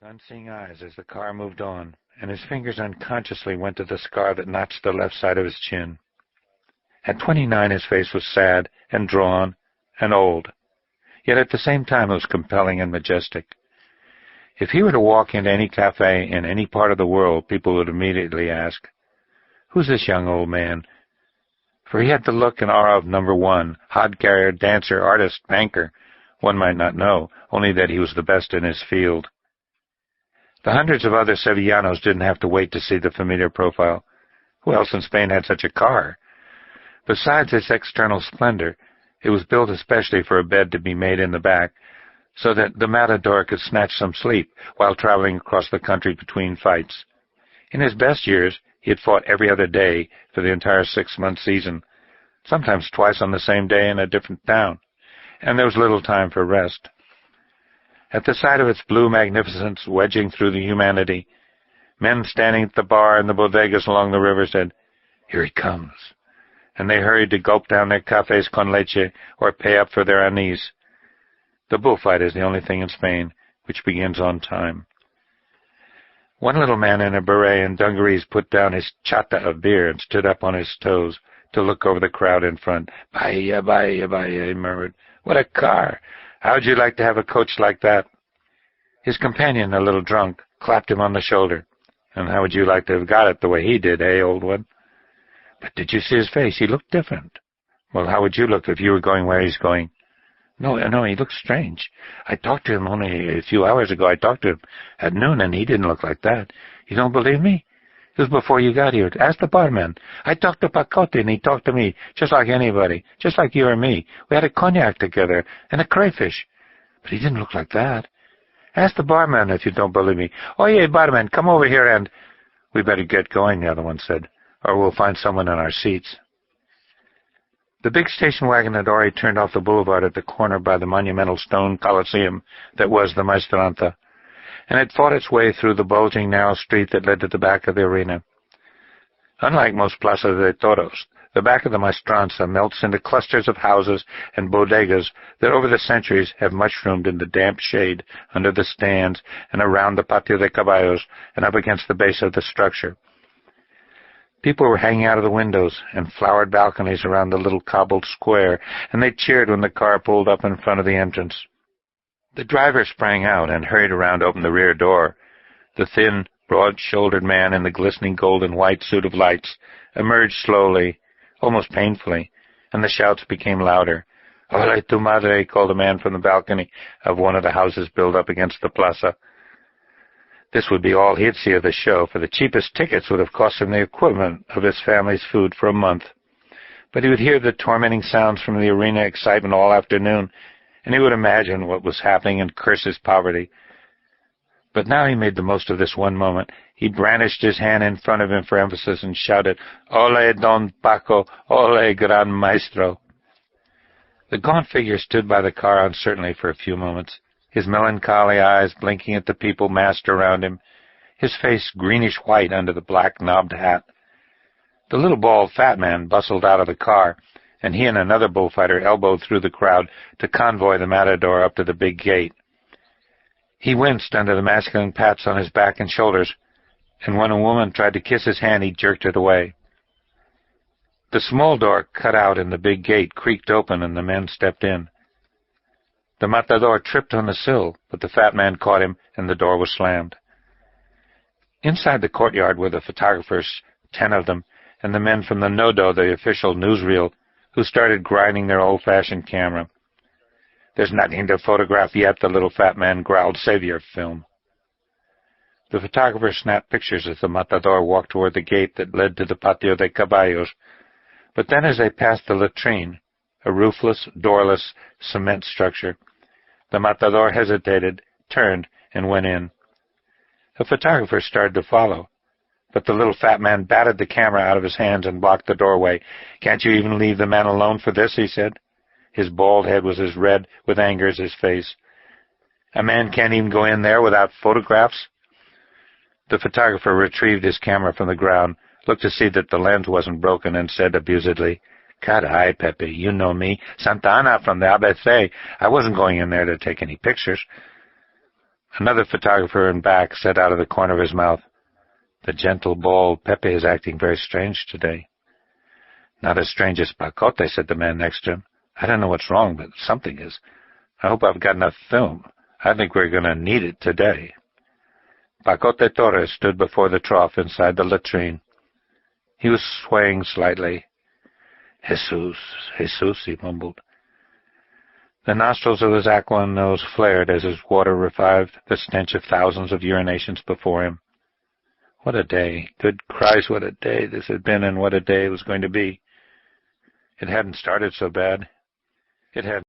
unseeing eyes as the car moved on, and his fingers unconsciously went to the scar that notched the left side of his chin. At 29, his face was sad and drawn and old, yet at the same time it was compelling and majestic. If he were to walk into any cafe in any part of the world, people would immediately ask, "Who's this young old man?" For he had the look and aura of number one, hod-carrier, dancer, artist, banker. One might not know, only that he was the best in his field. The hundreds of other Sevillanos didn't have to wait to see the familiar profile. Who else in Spain had such a car? Besides its external splendor, it was built especially for a bed to be made in the back, so that the Matador could snatch some sleep while traveling across the country between fights. In his best years, he had fought every other day for the entire 6-month season, sometimes twice on the same day in a different town, and there was little time for rest. At the sight of its blue magnificence wedging through the humanity, men standing at the bar and the bodegas along the river said, "Here he comes," and they hurried to gulp down their cafés con leche or pay up for their anise. The bullfight is the only thing in Spain which begins on time. One little man in a beret and dungarees put down his chata of beer and stood up on his toes to look over the crowd in front. "Vaya, vaya, vaya," he murmured. "What a car! How would you like to have a coach like that?" His companion, a little drunk, clapped him on the shoulder. "And how would you like to have got it the way he did, eh, old one?" "But did you see his face? He looked different." "Well, how would you look if you were going where he's going?" No, he looked strange. I talked to him only a few hours ago. I talked to him at noon, and he didn't look like that. You don't believe me? It was before you got here. Ask the barman. I talked to Pacote, and he talked to me, just like anybody, just like you or me. We had a cognac together, and a crayfish. But he didn't look like that. Ask the barman if you don't believe me. "Oye, barman, come over here and—" "We better get going," the other one said, "or we'll find someone in our seats." The big station wagon had already turned off the boulevard at the corner by the monumental stone coliseum that was the Maestranta, and had fought its way through the bulging, narrow street that led to the back of the arena. Unlike most Plaza de Toros, the back of the Maestranta melts into clusters of houses and bodegas that over the centuries have mushroomed in the damp shade under the stands and around the Patio de Caballos and up against the base of the structure. People were hanging out of the windows and flowered balconies around the little cobbled square, and they cheered when the car pulled up in front of the entrance. The driver sprang out and hurried around to open the rear door. The thin, broad-shouldered man in the glistening gold and white suit of lights emerged slowly, almost painfully, and the shouts became louder. "Ole tu madre," called a man from the balcony of one of the houses built up against the plaza. This would be all he'd see of the show, for the cheapest tickets would have cost him the equivalent of his family's food for a month. But he would hear the tormenting sounds from the arena excitement all afternoon, and he would imagine what was happening and curse his poverty. But now he made the most of this one moment. He brandished his hand in front of him for emphasis and shouted, "Ole, Don Paco! Ole, Gran Maestro!" The gaunt figure stood by the car uncertainly for a few moments, his melancholy eyes blinking at the people massed around him, his face greenish-white under the black knobbed hat. The little bald fat man bustled out of the car, and he and another bullfighter elbowed through the crowd to convoy the Matador up to the big gate. He winced under the masculine pats on his back and shoulders, and when a woman tried to kiss his hand, he jerked it away. The small door cut out in the big gate creaked open, and the men stepped in. The Matador tripped on the sill, but the fat man caught him, and the door was slammed. Inside the courtyard were the photographers, 10 of them, and the men from the Nodo, the official newsreel, who started grinding their old-fashioned camera. "There's nothing to photograph yet," the little fat man growled. "Save your film." The photographer snapped pictures as the Matador walked toward the gate that led to the Patio de Caballos, but then as they passed the latrine, a roofless, doorless cement structure, the Matador hesitated, turned, and went in. The photographer started to follow, but the little fat man batted the camera out of his hands and blocked the doorway. "Can't you even leave the man alone for this?" he said. His bald head was as red with anger as his face. "A man can't even go in there without photographs?" The photographer retrieved his camera from the ground, looked to see that the lens wasn't broken, and said abusedly, "Caray, Pepe, you know me. Santa Ana from the ABC. I wasn't going in there to take any pictures." Another photographer in back said out of the corner of his mouth, "The gentle, bald Pepe is acting very strange today." "Not as strange as Pacote," said the man next to him. "I don't know what's wrong, but something is. I hope I've got enough film. I think we're going to need it today." Pacote Torres stood before the trough inside the latrine. He was swaying slightly. "Jesus, Jesus," he mumbled. The nostrils of his aquiline nose flared as his water revived the stench of thousands of urinations before him. What a day! Good Christ, what a day this had been, and what a day it was going to be! It hadn't started so bad. It had